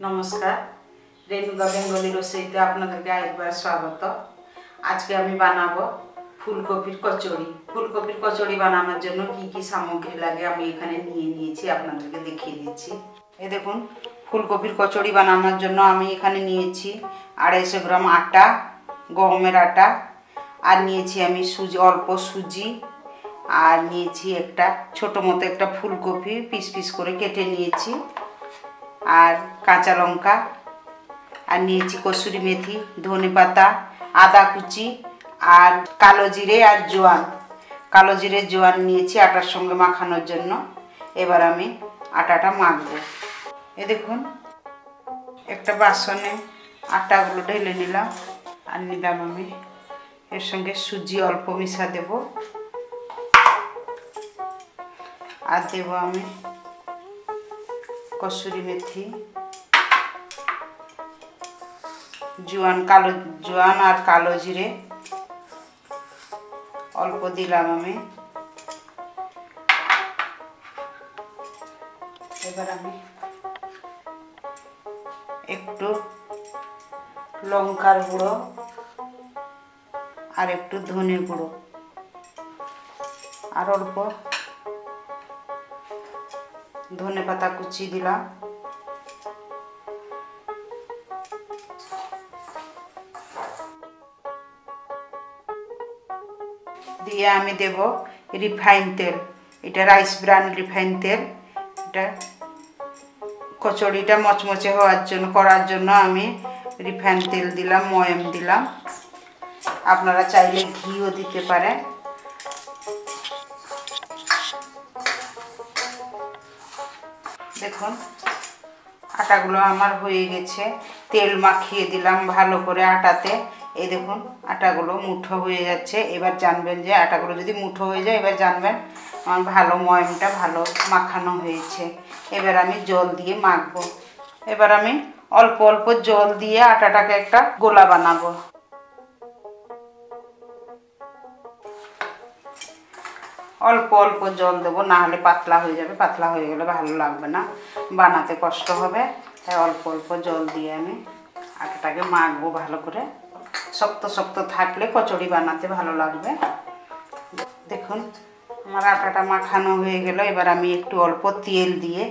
नमस्कार रेणुका बेंगली रसोईते आपनादेरके आरेकबार स्वागत। आज के आमी बानाबो फुलकपिर कचड़ी। फुलकपिर कचड़ी बानानोर जोन्नो की सामग्री लागे आमी एखाने निये नियेछि आपनादेरके देखिए दिচ্ছি। এই দেখুন ফুলকপির কচড়ি বানানোর জন্য আমি এখানে নিয়েছি 250 গ্রাম আটা, গমের আটা, আর নিয়েছি আমি সুজি, অল্প সুজি, আর নিয়েছি একটা ছোট মতো একটা ফুলকপি পিস পিস করে কেটে নিয়েছি, আর কাঁচা লঙ্কা, আর নিয়েছি কসুরি মেথি, ধনেপাতা, আদা কুচি, আর কালো জিরে আর জোয়ান। কালো জিরে জোয়ান নিয়েছি আটার সঙ্গে মাখানোর জন্য। এবার আমি আটাটা মাখবো। এই দেখুন একটা বাসনে আটাগুলো ঢেলে নিলাম, আর নিলাম আমি এর সঙ্গে সুজি অল্প মিশা দেব, আর দেব আমি কসুরি মেথি, জোয়ান আর কালো জিরে অল্প দিলাম আমি। এবার আমি একটু লঙ্কার গুঁড়ো আর একটু ধনে গুঁড়ো আর অল্প ধনেপাতা কুচি দিলাম। দিয়ে আমি দেব রিফাইন তেল, এটা রাইস ব্রান রিফাইন তেল। এটা কচড়িটা মচমচে হওয়ার জন্য করার জন্য আমি রিফাইন তেল দিলাম, ময়াম দিলাম। আপনারা চাইলে ঘিও দিতে পারেন। দেখুন আটাগুলো আমার হয়ে গেছে, তেল মাখিয়ে দিলাম ভালো করে আটাতে। এই দেখুন আটাগুলো মুঠো হয়ে যাচ্ছে। এবার জানবেন যে আটাগুলো যদি মুঠো হয়ে যায়, এবার জানবেন আমার ভালো ময়ামটা ভালো মাখানো হয়েছে। এবার আমি জল দিয়ে মাখবো। এবার আমি অল্প অল্প জল দিয়ে আটাটাকে একটা গোলা বানাবো। অল্প অল্প জল দেবো, না হলে পাতলা হয়ে যাবে। পাতলা হয়ে গেলে ভালো লাগবে না, বানাতে কষ্ট হবে। তাই অল্প অল্প জল দিয়ে আমি আটাটাকে মাখবো ভালো করে। শক্ত শক্ত থাকলে কচড়ি বানাতে ভালো লাগবে। দেখুন আমার আটাটা মাখানো হয়ে গেল। এবার আমি একটু অল্প তেল দিয়ে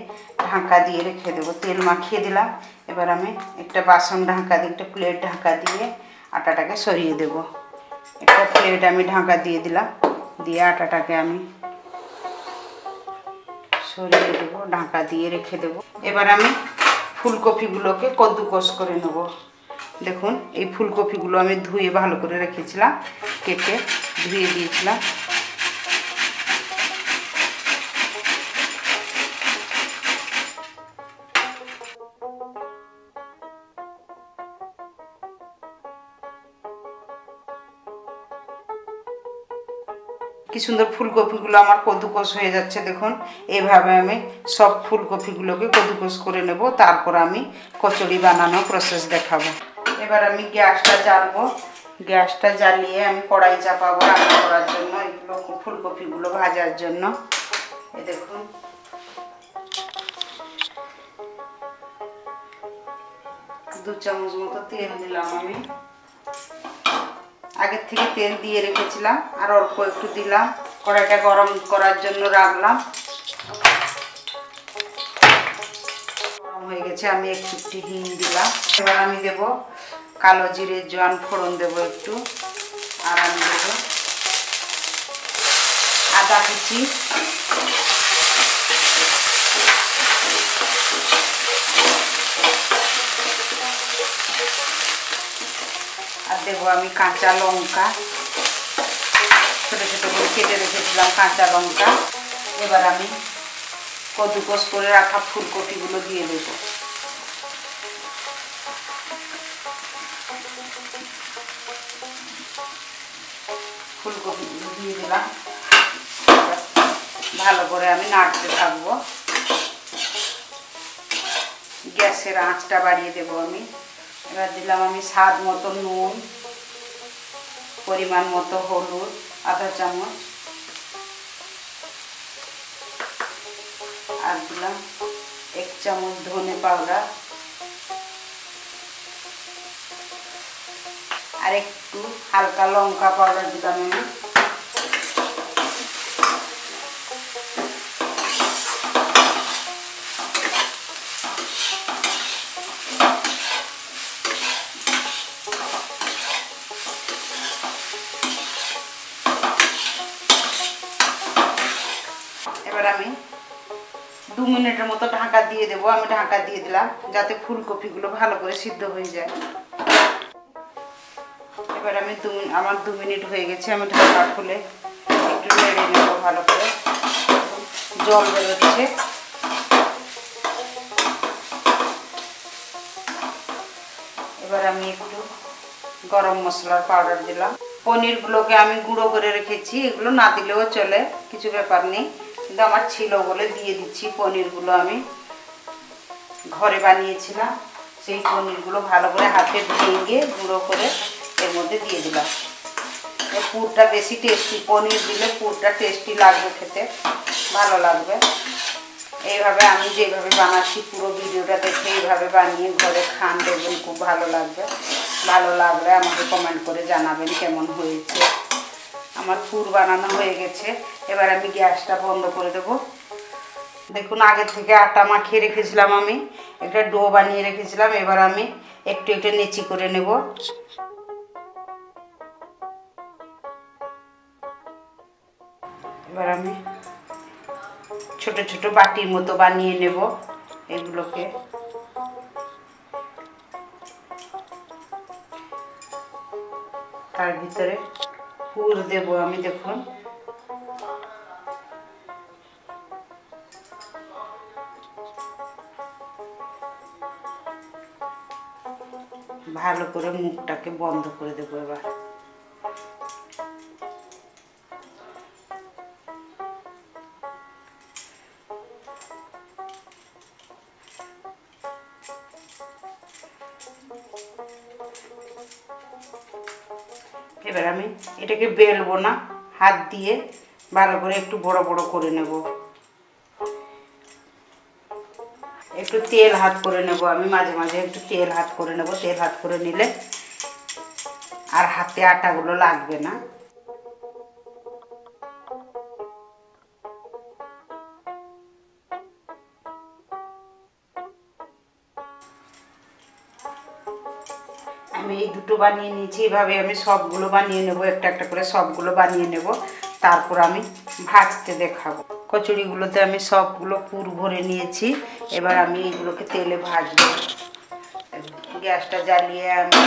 ঢাকা দিয়ে রেখে দেবো। তেল মাখিয়ে দিলাম। এবার আমি একটা বাসন ঢাকা দিয়ে, একটা প্লেট ঢাকা দিয়ে আটাটাকে সরিয়ে দেব। একটা প্লেট আমি ঢাকা দিয়ে দিলাম, দিয়ে আটাটাকে আমি সরিয়ে দেবো, ঢাকা দিয়ে রেখে দেবো। এবার আমি ফুলকপিগুলোকে কদ্দুকস করে নেব। দেখুন এই ফুলকপিগুলো আমি ধুয়ে ভালো করে রেখেছিলাম, কেটে ধুয়ে দিয়েছিলাম। কি সুন্দর ফুলকপিগুলো আমার কদ্দুকস হয়ে যাচ্ছে। দেখুন এইভাবে আমি সব ফুলকপিগুলোকে কদ্দুকস করে নেব, তারপর আমি কচড়ি বানানো প্রসেস দেখাবো। এবার আমি গ্যাসটা জ্বালবো। গ্যাসটা জ্বালিয়ে আমি কড়াই চাপাবো রান্না করার জন্য, এগুলো ফুলকপিগুলো ভাজার জন্য। এই দেখুন দু চামচ মতো তেল দিলাম আমি। আগের থেকে তেল দিয়ে রেখেছিলাম, আর অল্প একটু দিলাম। কড়াইটা গরম করার জন্য রাখলাম। গরম হয়ে গেছে, আমি একটু হিং দিলাম। এবার আমি দেব কালো জিরে জোয়ান ফোড়ন দেব একটু, আর আমি দেব আদা কুচি, আর দেবো আমি কাঁচা লঙ্কা, ছোটো ছোটো করে কেটে রেখেছিলাম কাঁচা লঙ্কা। এবার আমি কদ্দুকস করে রাখা ফুলকপিগুলো দিয়ে দেব। ফুলকপিগুলো দিয়ে দিলাম, ভালো করে আমি নাড়তে থাকবো। গ্যাসের আঁচটা বাড়িয়ে দেবো আমি। এবার দিলাম আমি স্বাদ মতো নুন, পরিমাণ মতো হলুদ আধা চামচ, আর দিলাম 1 চামচ ধনে পাউডার, আর একটু হালকা লঙ্কা পাউডার দিলাম আমি। এবার আমি 2 মিনিটের মতো ঢাকা দিয়ে দেবো। আমি ঢাকা দিয়ে দিলাম যাতে ফুলকপিগুলো ভালো করে সিদ্ধ হয়ে যায়। এবার আমি আমার 2 মিনিট হয়ে গেছে। আমি ঢাকা খুলে একটু নেড়ে নেব ভালো করে। জল বেরোচ্ছে। এবার আমি একটু গরম মশলার পাউডার দিলাম। পনিরগুলোকে আমি গুঁড়ো করে রেখেছি, এগুলো না দিলেও চলে, কিছু ব্যাপার নেই, কিন্তু আমার ছিল বলে দিয়ে দিচ্ছি। পনিরগুলো আমি ঘরে বানিয়েছিলাম, সেই পনিরগুলো ভালো করে হাতে ভেঙে গুঁড়ো করে এর মধ্যে দিয়ে দিলাম। পুরটা বেশি টেস্টি, পনির দিলে পুরটা টেস্টি লাগবে, খেতে ভালো লাগবে। এইভাবে আমি যেভাবে বানাচ্ছি পুরো ভিডিওটা দেখে এইভাবে বানিয়ে ঘরে খান, দেখবেন খুব ভালো লাগবে। ভালো লাগলে আমাকে কমেন্ট করে জানাবেন কেমন হয়েছে। আমার পুর বানানো হয়ে গেছে। এবার আমি গ্যাসটা বন্ধ করে দেব। দেখুন আগে থেকে আটা মাখিয়ে রেখেছিলাম, আমি একটা ডো বানিয়ে রেখেছিলাম। এবার আমি একটু একটু নেচি করে নেব। এবার আমি ছোট ছোট বাটির মতো বানিয়ে নেব এগুলোকে। তার ভিতরে পুর দেব আমি। দেখুন ভালো করে মুখটাকে বন্ধ করে দেবো। এবার এবার আমি এটাকে বেলবো না, হাত দিয়ে ভালো করে একটু বড় বড় করে নেব। একটু তেল হাত করে নেব আমি, মাঝে মাঝে একটু তেল হাত করে নেব। তেল হাত করে নিলে আর হাতে আটাগুলো লাগবে না। আমি এই দুটো বানিয়ে নিয়েছি, এভাবে আমি সবগুলো বানিয়ে নেব, একটা একটা করে সবগুলো বানিয়ে নেব, তারপর আমি ভাজতে দেখাবো। কচুরিগুলোতে আমি সবগুলো পুর ভরে নিয়েছি। এবার আমি এইগুলোকে তেলে ভাজবো। গ্যাসটা জ্বালিয়ে আমি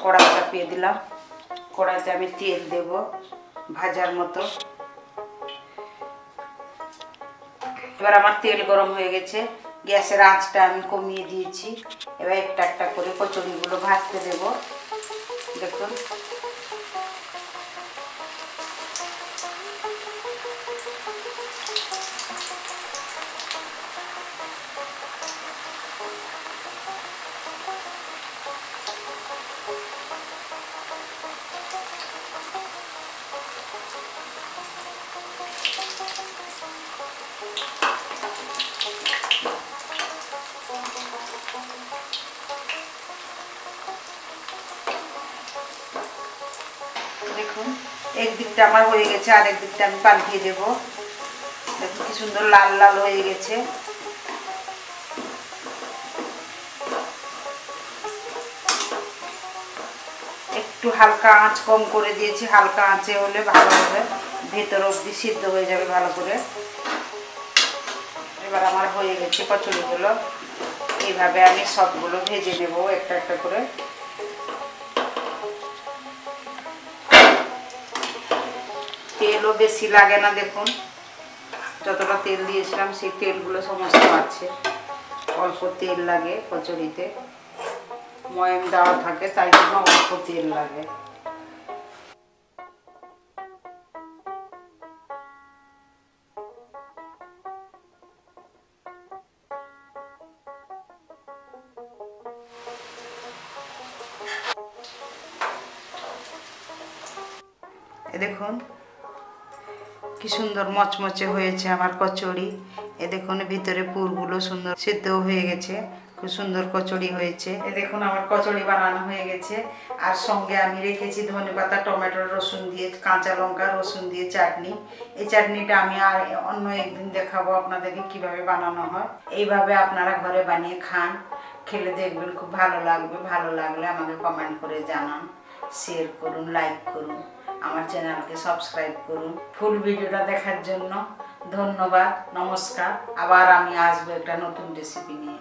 কড়াই চাপিয়ে দিলাম। কড়াইতে আমি তেল দেব ভাজার মতো। এবার আমার তেল গরম হয়ে গেছে, গ্যাসের আঁচটা আমি কমিয়ে দিয়েছি। এবার একটা একটা করে কচুরিগুলো ভাজতে দেব। দেখুন দেখুন এক দিকটা আমার হয়ে গেছে, আরেক দিকটা আমি পাল্টিয়ে দেব। দেখুন কি সুন্দর লাল লাল হয়ে গেছে। একটু হালকা আঁচ কম করে দিয়েছি, হালকা আঁচে হলে ভালো হবে, ভেতর অবধি সিদ্ধ হয়ে যাবে ভালো করে। এবার আমার হয়ে গেছে কচুরিগুলো। এইভাবে আমি সবগুলো ভেজে নেব একটা একটা করে। তেলও বেশি লাগে না, দেখুন যতটা তেল দিয়েছিলাম সেই তেলগুলো সমস্ত আছে। অল্প তেল লাগে কচুরিতে, ময়াম দেওয়া থাকে তাই জন্য অল্প তেল লাগে। দেখুন কি সুন্দর মচমচে হয়েছে আমার কচুরি। দেখুন ভিতরে পুরগুলো সুন্দর সিদ্ধ হয়ে গেছে। খুব সুন্দর কচুরি হয়েছে। এই দেখুন আমার কচুরি বানানো হয়ে গেছে। আর সঙ্গে আমি রেখেছি ধনেপাতা, টমেটো, রসুন দিয়ে, কাঁচা লঙ্কা, রসুন দিয়ে চাটনি। এই চাটনিটা আমি আর অন্য একদিন দেখাবো আপনাদেরকে কিভাবে বানানো হয়। এইভাবে আপনারা ঘরে বানিয়ে খান, খেলে দেখবেন খুব ভালো লাগবে। ভালো লাগলে আমাকে কমেন্ট করে জানান, শেয়ার করুন, লাইক করুন, আমার চ্যানেলকে সাবস্ক্রাইব করুন। ফুল ভিডিওটা দেখার জন্য ধন্যবাদ, নমস্কার। আবার আমি আসবো একটা নতুন রেসিপি নিয়ে।